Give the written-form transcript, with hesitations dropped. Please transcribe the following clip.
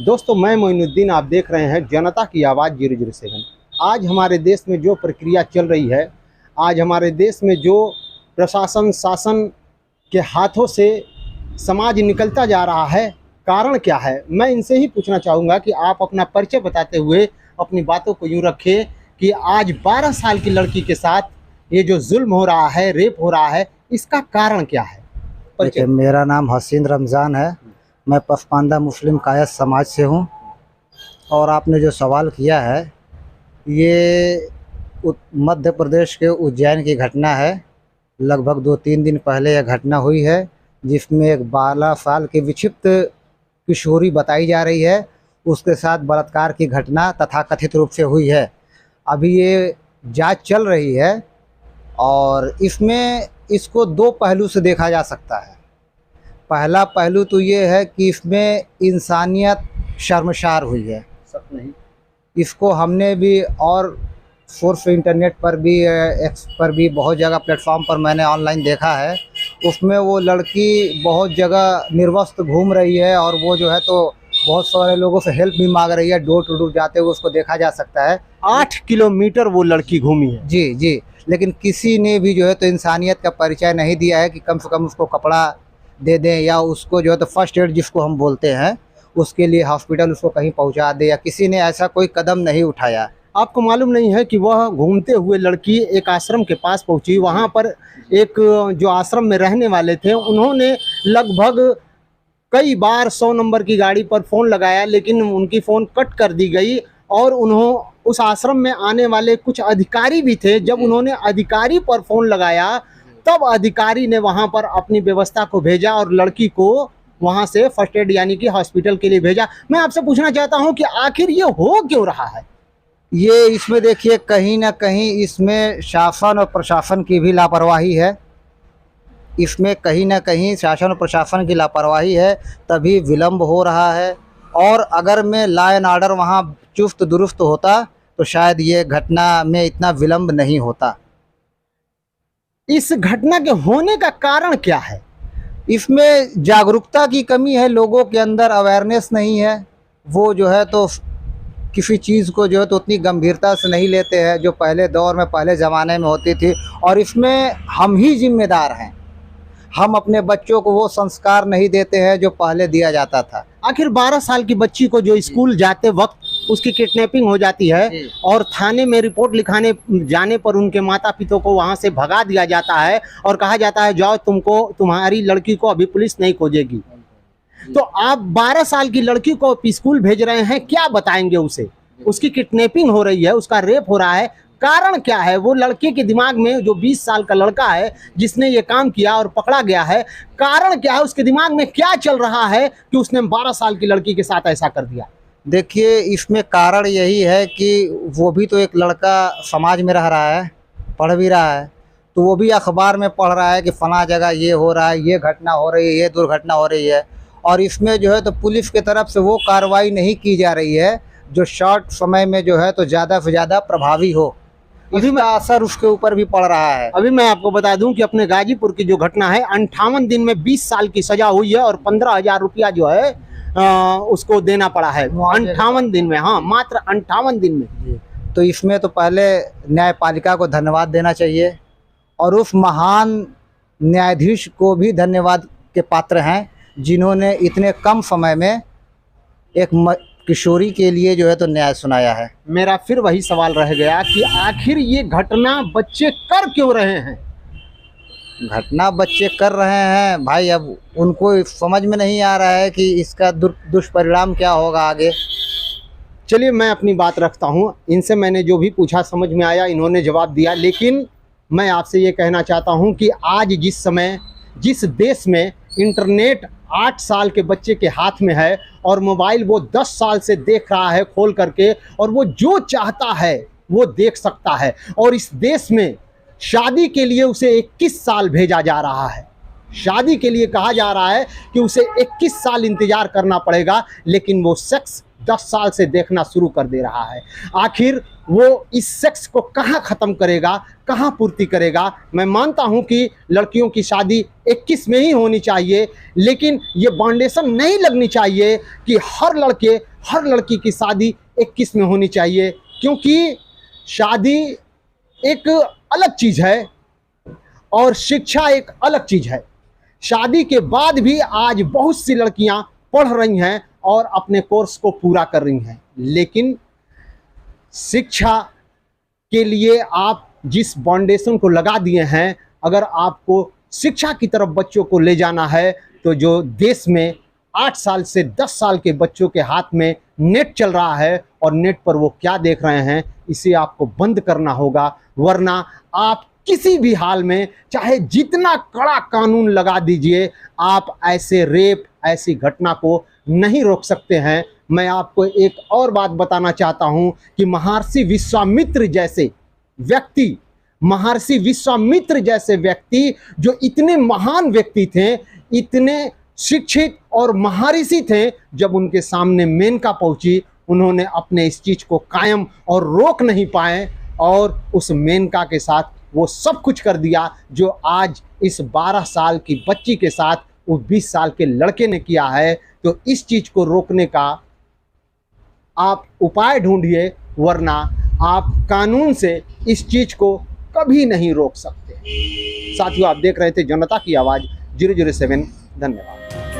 दोस्तों, मैं मोइनुद्दीन, आप देख रहे हैं जनता की आवाज़ 007। आज हमारे देश में जो प्रक्रिया चल रही है, आज हमारे देश में जो प्रशासन शासन के हाथों से समाज निकलता जा रहा है, कारण क्या है? मैं इनसे ही पूछना चाहूँगा कि आप अपना परिचय बताते हुए अपनी बातों को यूँ रखें कि आज 12 साल की लड़की के साथ ये जो जुल्म हो रहा है, रेप हो रहा है, इसका कारण क्या है? देखिए, मेरा नाम हसीन रमज़ान है। मैं पसमानदा मुस्लिम कायद समाज से हूँ। और आपने जो सवाल किया है, ये मध्य प्रदेश के उज्जैन की घटना है। लगभग 2-3 दिन पहले यह घटना हुई है, जिसमें एक 12 साल की विक्षिप्त किशोरी बताई जा रही है, उसके साथ बलात्कार की घटना तथाकथित रूप से हुई है। अभी ये जांच चल रही है और इसमें इसको 2 पहलू से देखा जा सकता है। पहला पहलू तो ये है कि इसमें इंसानियत शर्मसार हुई है। सब नहीं, इसको हमने भी और सोर्स इंटरनेट पर भी, एक्स पर भी, बहुत जगह प्लेटफॉर्म पर मैंने ऑनलाइन देखा है। उसमें वो लड़की बहुत जगह निर्वस्त्र घूम रही है और वो जो है तो बहुत सारे लोगों से हेल्प भी मांग रही है। डोर टू डोर जाते हुए उसको देखा जा सकता है। 8 किलोमीटर वो लड़की घूमी है। जी जी, लेकिन किसी ने भी जो है तो इंसानियत का परिचय नहीं दिया है कि कम से कम उसको कपड़ा दे दें, या उसको जो है तो फर्स्ट एड जिसको हम बोलते हैं, उसके लिए हॉस्पिटल उसको कहीं पहुंचा दे, या किसी ने ऐसा कोई कदम नहीं उठाया। आपको मालूम नहीं है कि वह घूमते हुए लड़की एक आश्रम के पास पहुंची। वहां पर एक जो आश्रम में रहने वाले थे, उन्होंने लगभग कई बार 100 नंबर की गाड़ी पर फ़ोन लगाया, लेकिन उनकी फ़ोन कट कर दी गई। और उस आश्रम में आने वाले कुछ अधिकारी भी थे। जब उन्होंने अधिकारी पर फ़ोन लगाया, तब अधिकारी ने वहां पर अपनी व्यवस्था को भेजा और लड़की को वहां से फर्स्ट एड यानी कि हॉस्पिटल के लिए भेजा। मैं आपसे पूछना चाहता हूं कि आखिर ये हो क्यों रहा है? ये इसमें देखिए, कहीं ना कहीं इसमें शासन और प्रशासन की भी लापरवाही है। इसमें कहीं ना कहीं शासन और प्रशासन की लापरवाही है, तभी विलम्ब हो रहा है। और अगर मैं लॉ एंड ऑर्डर वहाँ चुस्त दुरुस्त होता तो शायद ये घटना में इतना विलम्ब नहीं होता। इस घटना के होने का कारण क्या है? इसमें जागरूकता की कमी है, लोगों के अंदर अवेयरनेस नहीं है। वो जो है तो किसी चीज़ को जो है तो उतनी गंभीरता से नहीं लेते हैं जो पहले दौर में, पहले ज़माने में होती थी। और इसमें हम ही जिम्मेदार हैं। हम अपने बच्चों को वो संस्कार नहीं देते हैं जो पहले दिया जाता था। आखिर 12 साल की बच्ची को जो स्कूल जाते वक्त उसकी किडनैपिंग हो जाती है और थाने में रिपोर्ट लिखाने जाने पर उनके माता पिता को वहां से भगा दिया जाता है और कहा जाता है जाओ, तुम्हारी लड़की को अभी पुलिस नहीं खोजेगी। तो आप 12 साल की लड़की को स्कूल भेज रहे हैं, क्या बताएंगे उसे? उसकी किडनैपिंग हो रही है, उसका रेप हो रहा है, कारण क्या है? वो लड़के के दिमाग में, जो 20 साल का लड़का है जिसने ये काम किया और पकड़ा गया है, कारण क्या है? उसके दिमाग में क्या चल रहा है कि उसने 12 साल की लड़की के साथ ऐसा कर दिया? देखिए, इसमें कारण यही है कि वो भी तो एक लड़का समाज में रह रहा है, पढ़ भी रहा है, तो वो भी अखबार में पढ़ रहा है कि फला जगह ये हो रहा है, ये घटना हो रही है, ये दुर्घटना हो रही है। और इसमें जो है तो पुलिस की तरफ से वो कार्रवाई नहीं की जा रही है जो शॉर्ट समय में जो है तो ज़्यादा से ज़्यादा प्रभावी हो। इसका असर उसके ऊपर भी पड़ रहा है। अभी मैं आपको बता दूं कि अपने गाजीपुर की जो घटना है, 58 दिन में 20 साल की सजा हुई है और 15,000 रुपया जो है उसको देना पड़ा है 58 दिन में। हाँ, मात्र 58 दिन में। तो इसमें तो पहले न्यायपालिका को धन्यवाद देना चाहिए और उस महान न्यायाधीश को भी धन्यवाद के पात्र हैं जिन्होंने इतने कम समय में एक किशोरी के लिए जो है तो न्याय सुनाया है। मेरा फिर वही सवाल रह गया कि आखिर ये घटना बच्चे कर क्यों रहे हैं? घटना बच्चे कर रहे हैं भाई, अब उनको समझ में नहीं आ रहा है कि इसका दुष्परिणाम क्या होगा आगे। चलिए, मैं अपनी बात रखता हूँ। इनसे मैंने जो भी पूछा समझ में आया, इन्होंने जवाब दिया। लेकिन मैं आपसे ये कहना चाहता हूँ कि आज जिस समय, जिस देश में इंटरनेट 8 साल के बच्चे के हाथ में है और मोबाइल वो 10 साल से देख रहा है खोल करके, और वो जो चाहता है वो देख सकता है, और इस देश में शादी के लिए उसे 21 साल भेजा जा रहा है। शादी के लिए कहा जा रहा है कि उसे 21 साल इंतजार करना पड़ेगा, लेकिन वो सेक्स 10 साल से देखना शुरू कर दे रहा है। आखिर वो इस सेक्स को कहाँ ख़त्म करेगा, कहाँ पूर्ति करेगा। मैं मानता हूँ कि लड़कियों की शादी 21 में ही होनी चाहिए, लेकिन ये बाउंडेशन नहीं लगनी चाहिए कि हर लड़के हर लड़की की शादी 21 में होनी चाहिए, क्योंकि शादी एक अलग चीज़ है और शिक्षा एक अलग चीज़ है। शादी के बाद भी आज बहुत सी लड़कियां पढ़ रही हैं और अपने कोर्स को पूरा कर रही हैं, लेकिन शिक्षा के लिए आप जिस फाउंडेशन को लगा दिए हैं, अगर आपको शिक्षा की तरफ बच्चों को ले जाना है तो जो देश में 8 साल से 10 साल के बच्चों के हाथ में नेट चल रहा है और नेट पर वो क्या देख रहे हैं, इसे आपको बंद करना होगा। वरना आप किसी भी हाल में चाहे जितना कड़ा कानून लगा दीजिए, आप ऐसे रेप ऐसी घटना को नहीं रोक सकते हैं। मैं आपको एक और बात बताना चाहता हूं कि महर्षि विश्वामित्र जैसे व्यक्ति जो इतने महान व्यक्ति थे, इतने शिक्षित और महर्षि थे, जब उनके सामने मेनका पहुंची, उन्होंने अपने इस चीज़ को कायम और रोक नहीं पाए और उस मेनका के साथ वो सब कुछ कर दिया जो आज इस 12 साल की बच्ची के साथ वो 20 साल के लड़के ने किया है। तो इस चीज़ को रोकने का आप उपाय ढूंढिए, वरना आप कानून से इस चीज़ को कभी नहीं रोक सकते। साथियों, आप देख रहे थे जनता की आवाज़ 007। धन्यवाद।